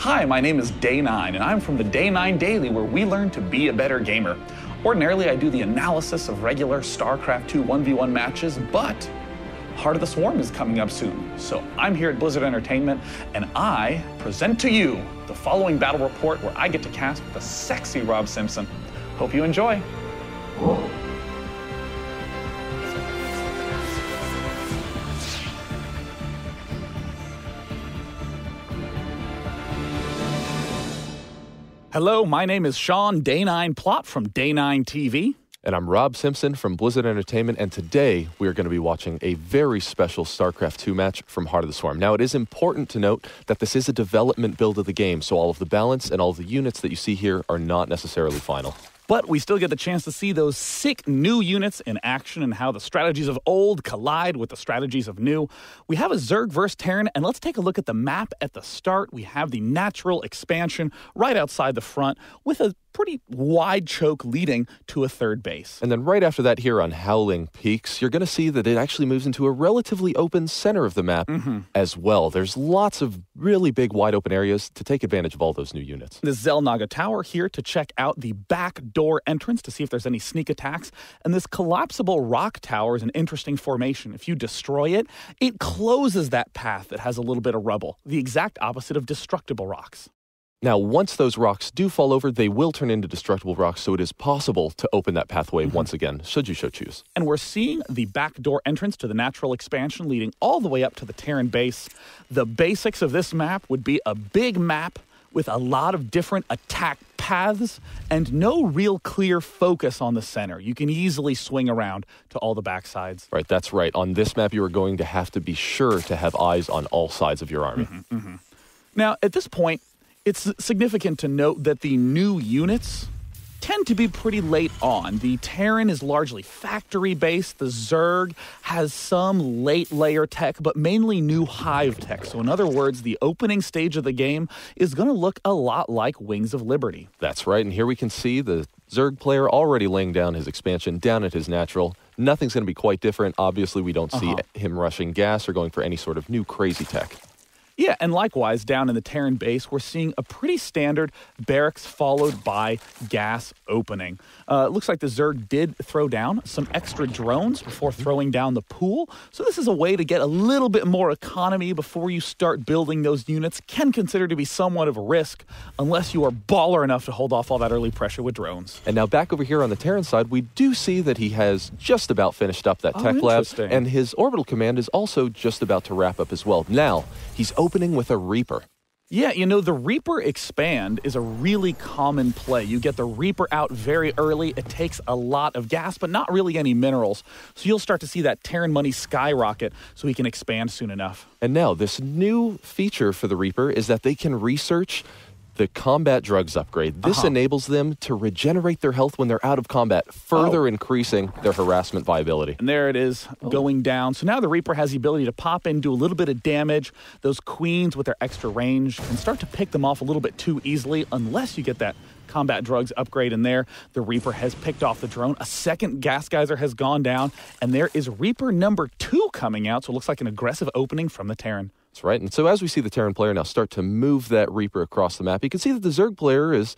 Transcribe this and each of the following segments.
Hi, my name is Day9, and I'm from the Day9 Daily, where we learn to be a better gamer. Ordinarily, I do the analysis of regular StarCraft 2 1v1 matches, but Heart of the Swarm is coming up soon. So I'm here at Blizzard Entertainment, and I present to you the following battle report where I get to cast the sexy Rob Simpson. Hope you enjoy. Hello, my name is Sean Day9 Plot from Day9 TV. And I'm Rob Simpson from Blizzard Entertainment, and today we are going to be watching a very special StarCraft 2 match from Heart of the Swarm. Now, it is important to note that this is a development build of the game, so all of the balance and all of the units that you see here are not necessarily final. But we still get the chance to see those sick new units in action and how the strategies of old collide with the strategies of new. We have a Zerg versus Terran, and let's take a look at the map at the start. We have the natural expansion right outside the front with a pretty wide choke leading to a third base. And then right after that here on Howling Peaks, you're going to see that it actually moves into a relatively open center of the map as well. There's lots of really big wide open areas to take advantage of all those new units. The Zelnaga Tower here to check out the back door entrance to see if there's any sneak attacks. And this collapsible rock tower is an interesting formation. If you destroy it, it closes that path that has a little bit of rubble, the exact opposite of destructible rocks. Now, once those rocks do fall over, they will turn into destructible rocks, so it is possible to open that pathway once again, should you so choose. And we're seeing the back door entrance to the natural expansion leading all the way up to the Terran base. The basics of this map would be a big map with a lot of different attack paths and no real clear focus on the center. You can easily swing around to all the backsides. Right, that's right. On this map, you are going to have to be sure to have eyes on all sides of your army. Now, at this point, it's significant to note that the new units tend to be pretty late on. The Terran is largely factory-based. The Zerg has some late layer tech, but mainly new hive tech. So in other words, the opening stage of the game is going to look a lot like Wings of Liberty. That's right, and here we can see the Zerg player already laying down his expansion down at his natural. Nothing's going to be quite different. Obviously, we don't see him rushing gas or going for any sort of new crazy tech. Yeah, and likewise, down in the Terran base, we're seeing a pretty standard barracks followed by gas opening. It looks like the Zerg did throw down some extra drones before throwing down the pool. So this is a way to get a little bit more economy before you start building those units. Can consider to be somewhat of a risk unless you are baller enough to hold off all that early pressure with drones. And now back over here on the Terran side, we do see that he has just about finished up that tech lab. And his orbital command is also just about to wrap up as well. Now, he's opening with a Reaper. Yeah, you know, the Reaper Expand is a really common play. You get the Reaper out very early. It takes a lot of gas, but not really any minerals. So you'll start to see that Terran money skyrocket so he can expand soon enough. And now, this new feature for the Reaper is that they can research the combat drugs upgrade. This enables them to regenerate their health when they're out of combat, further increasing their harassment viability. And there it is, going down. So now the Reaper has the ability to pop in, do a little bit of damage. Those queens with their extra range can start to pick them off a little bit too easily unless you get that combat drugs upgrade in there. The Reaper has picked off the drone. A second gas geyser has gone down, and there is Reaper number 2 coming out. So it looks like an aggressive opening from the Terran. That's right. And so as we see the Terran player now start to move that Reaper across the map, you can see that the Zerg player is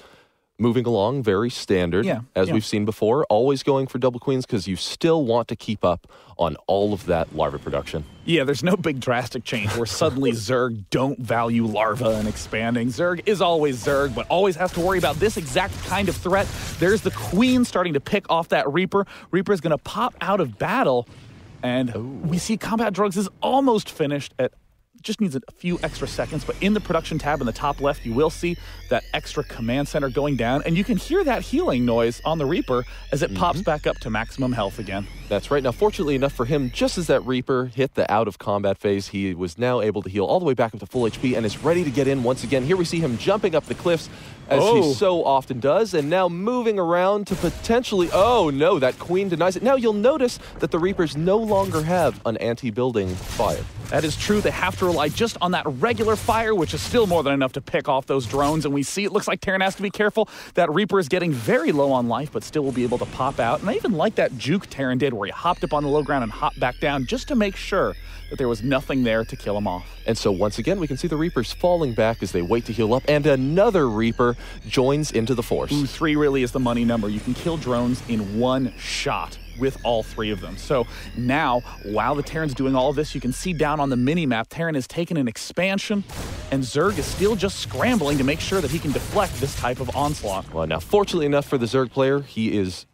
moving along very standard, as we've seen before, always going for double queens because you still want to keep up on all of that larva production. Yeah, there's no big drastic change where suddenly Zerg don't value larva and expanding. Zerg is always Zerg, but always has to worry about this exact kind of threat. There's the queen starting to pick off that Reaper. Reaper's going to pop out of battle, and we see combat drugs is almost finished at just needs a few extra seconds, but in the production tab in the top left, you will see that extra command center going down, and you can hear that healing noise on the Reaper as it pops back up to maximum health again. That's right. Now, fortunately enough for him, just as that Reaper hit the out-of-combat phase, he was now able to heal all the way back up to full HP and is ready to get in once again. Here we see him jumping up the cliffs, as he so often does, and now moving around to potentially, oh no, that queen denies it. Now you'll notice that the Reapers no longer have an anti-building fire. That is true. They have to rely just on that regular fire, which is still more than enough to pick off those drones. And we see it looks like Terran has to be careful. That Reaper is getting very low on life, but still will be able to pop out. And I even like that juke Terran did, where he hopped up on the low ground and hopped back down just to make sure that there was nothing there to kill him off. And so once again, we can see the Reapers falling back as they wait to heal up, and another Reaper joins into the force. Ooh, 3 really is the money number. You can kill drones in one shot with all 3 of them. So now, while the Terran's doing all of this, you can see down on the mini-map, Terran has taken an expansion, and Zerg is still just scrambling to make sure that he can deflect this type of onslaught. Well, now, fortunately enough for the Zerg player, he is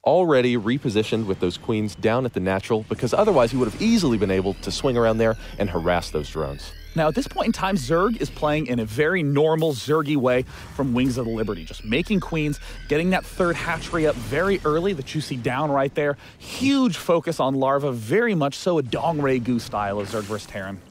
already repositioned with those queens down at the natural, because otherwise he would have easily been able to swing around there and harass those drones. Now, at this point in time, Zerg is playing in a very normal Zergy way from Wings of the Liberty, just making queens, getting that 3rd hatchery up very early that you see down right there. Huge focus on larva, very much so a Dongray Goo style of Zerg vs. Terran.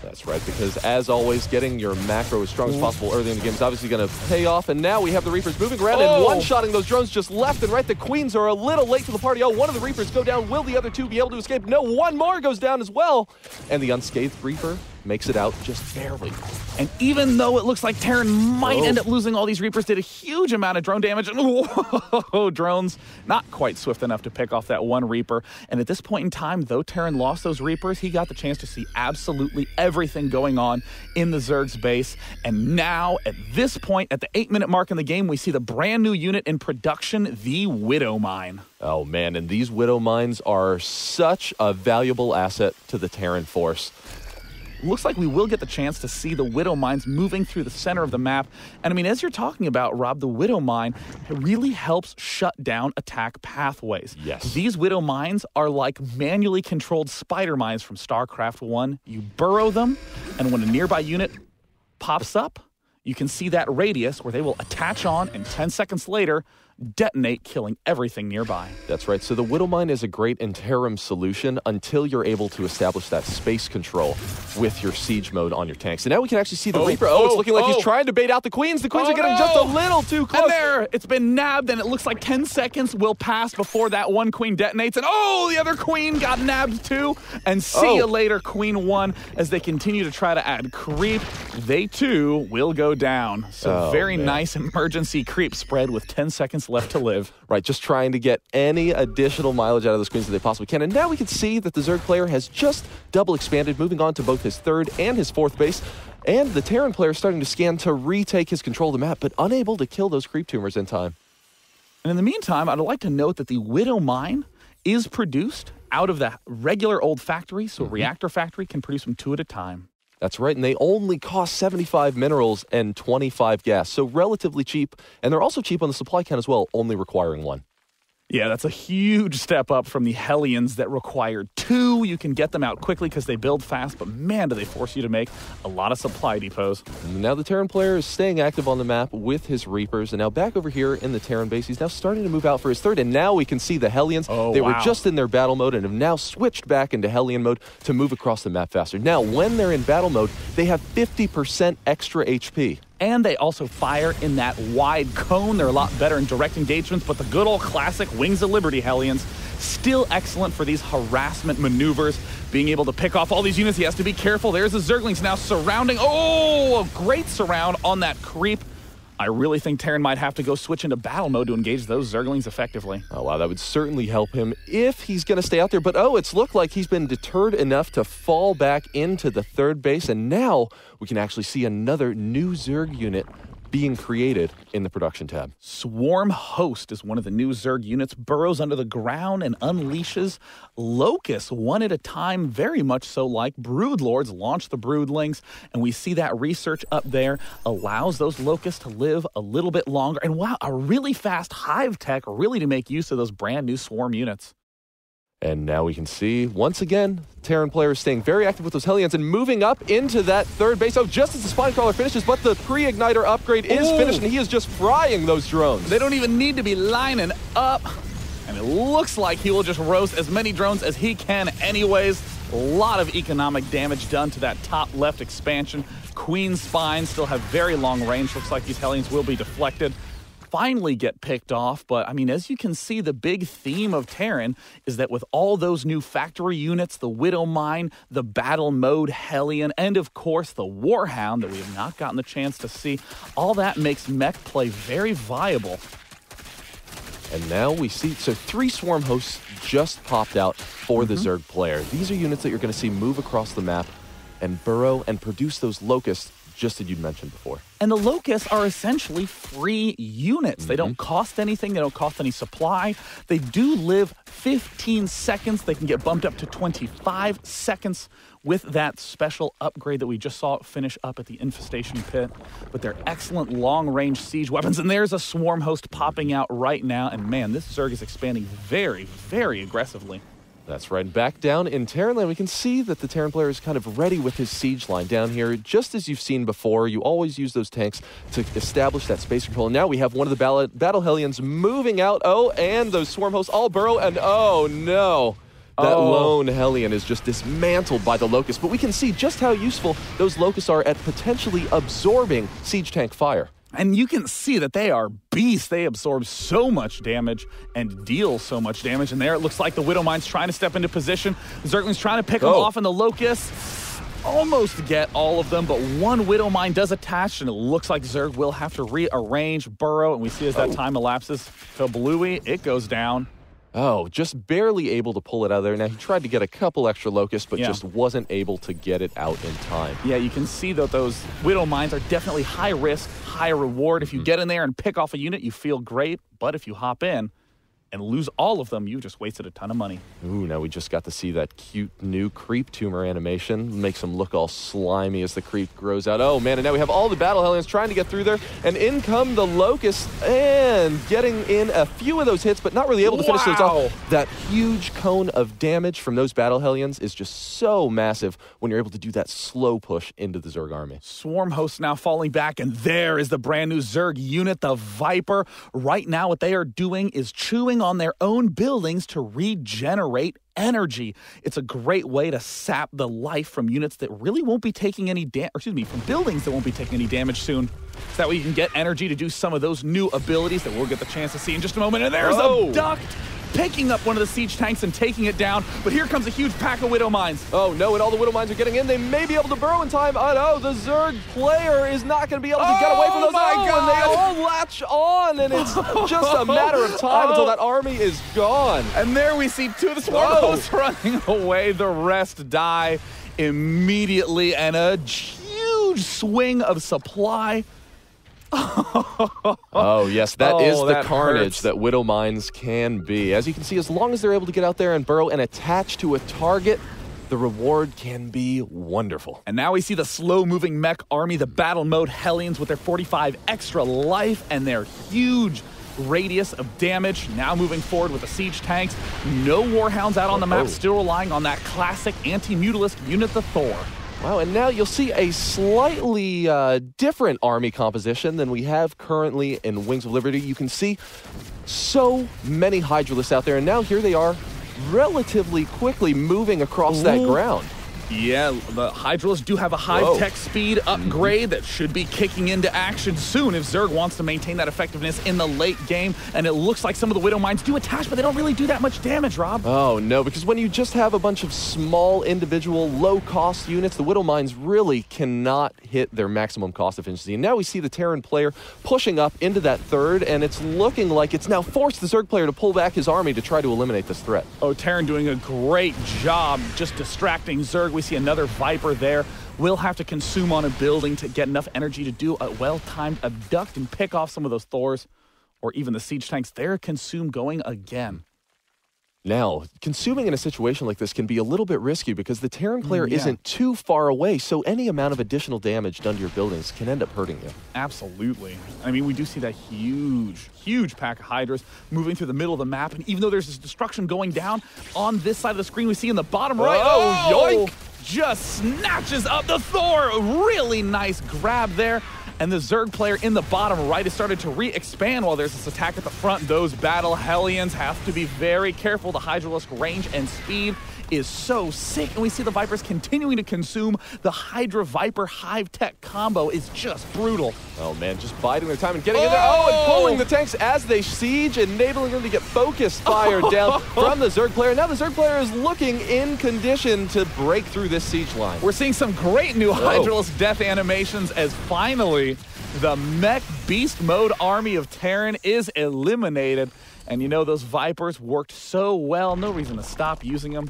That's right, because as always, getting your macro as strong as possible early in the game is obviously going to pay off, and now we have the Reapers moving around and one-shotting those drones just left and right. The queens are a little late to the party. Oh, one of the Reapers go down. Will the other 2 be able to escape? No, one more goes down as well. And the unscathed Reaper makes it out just barely. And even though it looks like Terran might end up losing all these Reapers, did a huge amount of drone damage. And whoa, drones not quite swift enough to pick off that one Reaper. And at this point in time, though Terran lost those Reapers, he got the chance to see absolutely everything going on in the Zerg's base. And now, at this point, at the 8-minute mark in the game, we see the brand new unit in production, the Widow Mine. Oh man, and these Widow Mines are such a valuable asset to the Terran force. Looks like we will get the chance to see the Widow Mines moving through the center of the map. And I mean, as you're talking about, Rob, the Widow Mine really helps shut down attack pathways. Yes. These Widow Mines are like manually controlled spider mines from StarCraft 1. You burrow them, and when a nearby unit pops up, you can see that radius where they will attach on, and 10 seconds later, detonate, killing everything nearby. That's right. So the Widow Mine is a great interim solution until you're able to establish that space control with your siege mode on your tanks. And now we can actually see the Reaper. It's looking like he's trying to bait out the queens. The queens are getting just a little too close. And there, it's been nabbed, and it looks like 10 seconds will pass before that one queen detonates. And the other queen got nabbed too. And see you later, Queen 1, as they continue to try to add creep. They too will go down. So very nice emergency creep spread with 10 seconds left to live. Right, just trying to get any additional mileage out of those queens that they possibly can. And now we can see that the Zerg player has just double expanded, moving on to both his 3rd and his 4th base. And the Terran player is starting to scan to retake his control of the map, but unable to kill those creep tumors in time. And in the meantime, I'd like to note that the Widow Mine is produced out of the regular old factory, so Reactor Factory can produce them 2 at a time. That's right, and they only cost 75 minerals and 25 gas, so relatively cheap. And they're also cheap on the supply count as well, only requiring 1. Yeah, that's a huge step up from the Hellions that required 2. You can get them out quickly because they build fast, but man, do they force you to make a lot of supply depots. And now the Terran player is staying active on the map with his Reapers, and now back over here in the Terran base, he's now starting to move out for his 3rd, and now we can see the Hellions. They were just in their battle mode and have now switched back into Hellion mode to move across the map faster. Now, when they're in battle mode, they have 50% extra HP. And they also fire in that wide cone. They're a lot better in direct engagements, but the good old classic Wings of Liberty Hellions, still excellent for these harassment maneuvers. Being able to pick off all these units, he has to be careful. There's the Zerglings now surrounding. A great surround on that creep. I really think Terran might have to go switch into battle mode to engage those Zerglings effectively. Oh, wow, that would certainly help him if he's going to stay out there. But, it's looked like he's been deterred enough to fall back into the 3rd base. And now we can actually see another new Zerg unit being created in the production tab. Swarm Host is one of the new Zerg units, burrows under the ground and unleashes locusts 1 at a time, very much so like Broodlords launch the Broodlings, and we see that research up there allows those locusts to live a little bit longer, and wow, a really fast hive tech really to make use of those brand new Swarm units. And now we can see, once again, Terran player is staying very active with those Hellions and moving up into that 3rd base. Just as the Spine Crawler finishes, but the pre-igniter upgrade is finished, and he is just frying those drones. They don't even need to be lining up, and it looks like he will just roast as many drones as he can anyways. A lot of economic damage done to that top left expansion. Queen's Spine still have very long range. Looks like these Hellions will be deflected. Finally get picked off, but I mean, as you can see, the big theme of Terran is that with all those new factory units, the Widow Mine, the battle mode Hellion, and of course the Warhound that we have not gotten the chance to see, all that makes mech play very viable. And now we see, so 3 swarm hosts just popped out for the Zerg player. These are units that you're going to see move across the map and burrow and produce those locusts, just as you'd mentioned before. And the locusts are essentially free units. They don't cost anything. They don't cost any supply. They do live 15 seconds. They can get bumped up to 25 seconds with that special upgrade that we just saw finish up at the Infestation Pit. But they're excellent long-range siege weapons. And there's a swarm host popping out right now. And man, this Zerg is expanding very, very aggressively. That's right. Back down in Terran land, we can see that the Terran player is kind of ready with his siege line down here. Just as you've seen before, you always use those tanks to establish that space control. And now we have one of the Battle Hellions moving out. Oh, and those swarm hosts all burrow. And oh, no. That lone Hellion is just dismantled by the Locust. But we can see just how useful those Locusts are at potentially absorbing siege tank fire. And you can see that they are beasts. They absorb so much damage and deal so much damage. And there it looks like the Widow Mine's trying to step into position. Zergling's trying to pick them off, and the Locusts almost get all of them, but one Widow Mine does attach, and it looks like Zerg will have to rearrange burrow. And we see as that time elapses, Kablooey, it goes down. Oh, just barely able to pull it out of there. Now, he tried to get a couple extra locusts, but just wasn't able to get it out in time. Yeah, you can see that those Widow Mines are definitely high risk, high reward. If you get in there and pick off a unit, you feel great. But if you hop in and lose all of them, you just wasted a ton of money. Ooh, now we just got to see that cute new creep tumor animation. Makes him look all slimy as the creep grows out. Oh, man, and now we have all the Battle Hellions trying to get through there. And in come the Locusts, and getting in a few of those hits, but not really able to finish those off. That huge cone of damage from those Battle Hellions is just so massive when you're able to do that slow push into the Zerg army. Swarm hosts now falling back, and there is the brand new Zerg unit, the Viper. Right now, what they are doing is chewing on their own buildings to regenerate energy. It's a great way to sap the life from units that really won't be taking any from buildings that won't be taking any damage soon. So that way you can get energy to do some of those new abilities that we'll get the chance to see in just a moment. And there's a duct picking up one of the siege tanks and taking it down, but here comes a huge pack of Widow Mines. Oh no, and all the Widow Mines are getting in. They may be able to burrow in time. Oh no, the Zerg player is not going to be able to get away from those. And they all latch on, and it's just a matter of time until that army is gone. And there we see 2 of the swarm hosts running away. The rest die immediately, and a huge swing of supply. Oh, yes, that is the carnage that Widow Mines can be. As you can see, as long as they're able to get out there and burrow and attach to a target, the reward can be wonderful. And now we see the slow-moving mech army, the battle mode Hellions with their 45 extra life and their huge radius of damage. Now moving forward with the siege tanks. No Warhounds out on the map, still relying on that classic anti-mutalist unit, the Thor. Wow, and now you'll see a slightly different army composition than we have currently in Wings of Liberty. You can see so many Hydralisks out there, and now here they are relatively quickly moving across that ground. Yeah, the Hydralisks do have a high tech speed upgrade that should be kicking into action soon if Zerg wants to maintain that effectiveness in the late game. And it looks like some of the Widow Mines do attach, but they don't really do that much damage, Rob. Oh, no, because when you just have a bunch of small, individual, low-cost units, the Widow Mines really cannot hit their maximum cost efficiency. And now we see the Terran player pushing up into that third, and it's looking like it's now forced the Zerg player to pull back his army to try to eliminate this threat. Oh, Terran doing a great job just distracting Zerg. We see another Viper there. We'll have to consume on a building to get enough energy to do a well-timed abduct and pick off some of those Thors or even the siege tanks. They're consumed going again. Now, consuming in a situation like this can be a little bit risky because the Terran player isn't too far away, so any amount of additional damage done to your buildings can end up hurting you. Absolutely. I mean, we do see that huge pack of Hydras moving through the middle of the map, and even though there's this destruction going down, on this side of the screen we see in the bottom right, yoink! Just snatches up the Thor. Really nice grab there. And the Zerg player in the bottom right has started to re-expand while there's this attack at the front. Those Battle Hellions have to be very careful. The Hydralisk range and speed is so sick, and we see the Vipers continuing to consume. The Hydra Viper Hive Tech combo is just brutal. Oh man, just biding their time and getting in there. Oh, and pulling the tanks as they siege, enabling them to get focused fire down from the Zerg player. Now the Zerg player is looking in condition to break through this siege line. We're seeing some great new Hydralisk death animations as finally the mech beast mode army of Terran is eliminated. And you know, those Vipers worked so well, no reason to stop using them.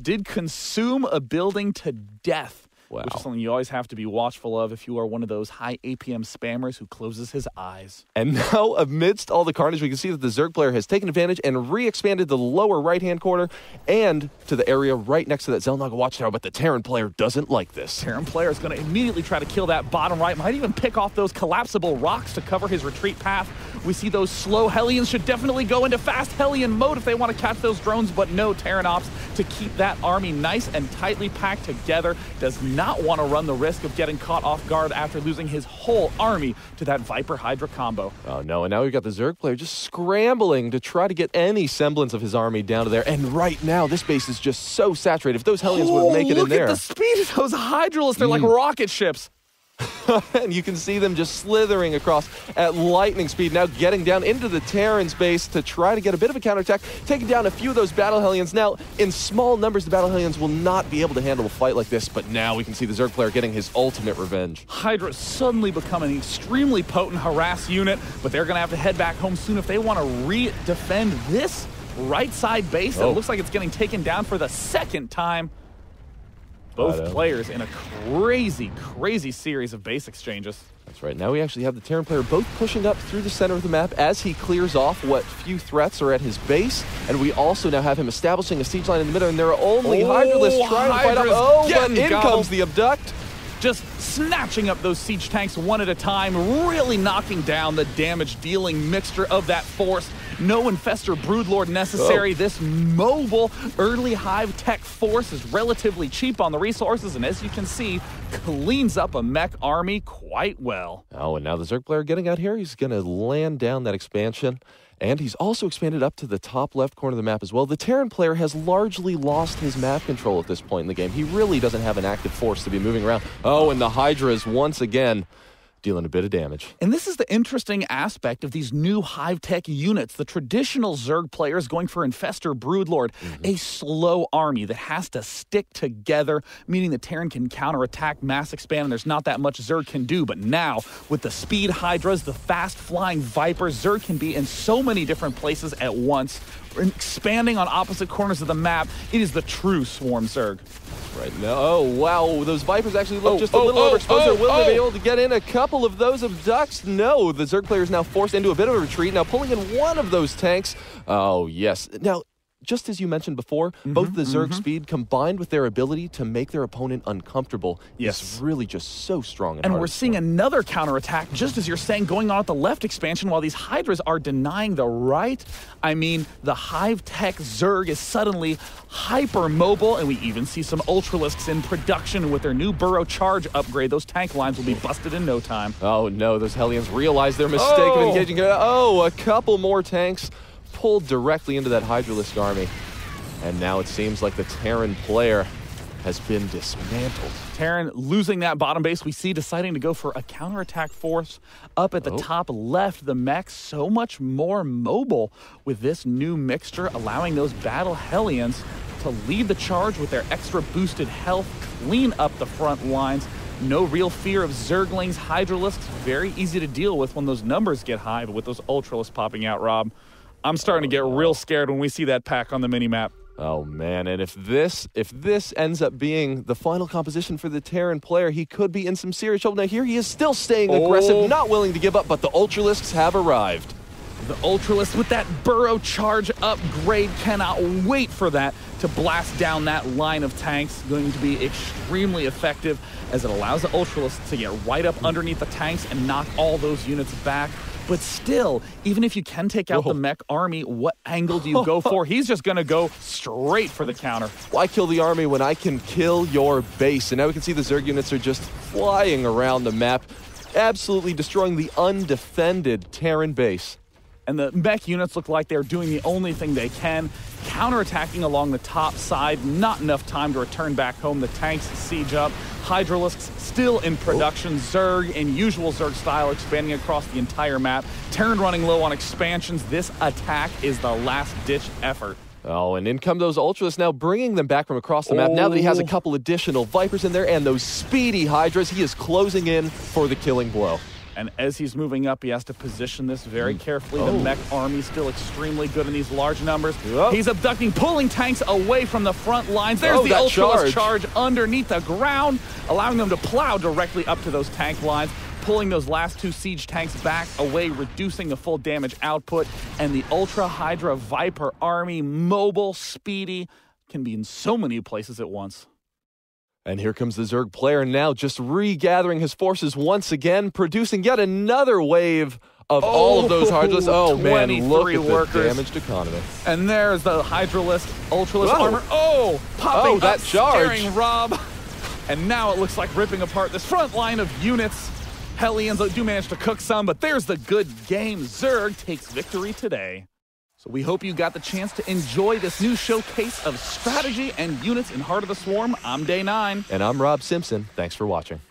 Did consume a building to death. Wow. Which is something you always have to be watchful of if you are one of those high APM spammers who closes his eyes. And now, amidst all the carnage, we can see that the Zerg player has taken advantage and re-expanded the lower right-hand corner and to the area right next to that Xel'Naga Watchtower, but the Terran player doesn't like this. Terran player is going to immediately try to kill that bottom right, might even pick off those collapsible rocks to cover his retreat path. We see those slow Hellions should definitely go into fast Hellion mode if they want to catch those drones, but no, Terran opts to keep that army nice and tightly packed together. Does not want to run the risk of getting caught off guard after losing his whole army to that Viper Hydra combo. Oh no, and now we've got the Zerg player just scrambling to try to get any semblance of his army down to there. And right now, this base is just so saturated. If those Hellions would make it in there. Look at the speed of those Hydralisks. They're like rocket ships. And you can see them just slithering across at lightning speed, now getting down into the Terran's base to try to get a bit of a counterattack, taking down a few of those Battle Hellions. Now, in small numbers, the Battle Hellions will not be able to handle a fight like this, but now we can see the Zerg player getting his ultimate revenge. Hydra suddenly become an extremely potent harass unit, but they're going to have to head back home soon if they want to re-defend this right side base that looks like it's getting taken down for the second time. Both players in a crazy, crazy series of base exchanges. That's right. Now we actually have the Terran player both pushing up through the center of the map as he clears off what few threats are at his base. And we also now have him establishing a siege line in the middle, and there are only Hydralisks trying to fight up. Oh, but in comes the Abduct. Just snatching up those siege tanks one at a time, really knocking down the damage-dealing mixture of that force. No Infestor Broodlord necessary. This mobile early Hive Tech force is relatively cheap on the resources, and as you can see, cleans up a mech army quite well. Oh, and now the Zerg player getting out here. He's going to land down that expansion. And he's also expanded up to the top left corner of the map as well. The Terran player has largely lost his map control at this point in the game. He really doesn't have an active force to be moving around. Oh, and the Hydras once again dealing a bit of damage. And this is the interesting aspect of these new Hive Tech units. The traditional Zerg players going for Infestor Broodlord, a slow army that has to stick together, meaning the Terran can counterattack, mass expand, and there's not that much Zerg can do. But now, with the speed Hydras, the fast-flying Vipers, Zerg can be in so many different places at once, expanding on opposite corners of the map. It is the true Swarm Zerg. Right now, oh wow, those Vipers actually look just a little overexposed. Will they be able to get in a couple of those Abducts? No, the Zerg player is now forced into a bit of a retreat, now pulling in one of those tanks. Oh yes, now just as you mentioned before, both the Zerg speed combined with their ability to make their opponent uncomfortable is really just so strong. And we're seeing another counterattack, just as you're saying, going on at the left expansion while these Hydras are denying the right. I mean, the Hive Tech Zerg is suddenly hyper-mobile, and we even see some Ultralisks in production with their new Burrow Charge upgrade. Those tank lines will be busted in no time. Oh no, those Hellions realize their mistake of engaging. Oh, a couple more tanks pulled directly into that Hydralisk army. And now it seems like the Terran player has been dismantled. Terran losing that bottom base, we see deciding to go for a counterattack force up at the top left. The mech so much more mobile with this new mixture, allowing those Battle Hellions to lead the charge with their extra boosted health, clean up the front lines. No real fear of Zerglings, Hydralisks, very easy to deal with when those numbers get high, but with those Ultralisks popping out, Rob, I'm starting to get real scared when we see that pack on the mini-map. Oh man, and if this ends up being the final composition for the Terran player, he could be in some serious trouble. Now here he is still staying aggressive, not willing to give up, but the Ultralisks have arrived. The Ultralisk with that Burrow Charge upgrade, cannot wait for that to blast down that line of tanks. Going to be extremely effective as it allows the Ultralisk to get right up underneath the tanks and knock all those units back. But still, even if you can take out the mech army, what angle do you go for? He's just going to go straight for the counter. Why kill the army when I can kill your base? And now we can see the Zerg units are just flying around the map, absolutely destroying the undefended Terran base. and the mech units look like they're doing the only thing they can, counterattacking along the top side. Not enough time to return back home. The tanks siege up. Hydralisks still in production. Zerg in usual Zerg style, expanding across the entire map. Terran running low on expansions. This attack is the last-ditch effort. Oh, and in come those Ultras now, bringing them back from across the map. Now that he has a couple additional Vipers in there and those speedy Hydras, he is closing in for the killing blow. And as he's moving up, he has to position this very carefully. The mech army still extremely good in these large numbers. He's abducting, pulling tanks away from the front lines. There's the Ultralisk charge underneath the ground, allowing them to plow directly up to those tank lines, pulling those last 2 siege tanks back away, reducing the full damage output. And the Ultra Hydra Viper army, mobile, speedy, can be in so many places at once. And here comes the Zerg player now, just regathering his forces once again, producing yet another wave of all of those Hydras. Oh, man, look at the damaged economy. And there's the Hydralisk, Ultralisk armor. Popping that up, charge. scaring Rob. And now it looks like ripping apart this front line of units. Hellions do manage to cook some, but there's the good game. Zerg takes victory today. So we hope you got the chance to enjoy this new showcase of strategy and units in Heart of the Swarm. I'm Day 9. And I'm Rob Simpson. Thanks for watching.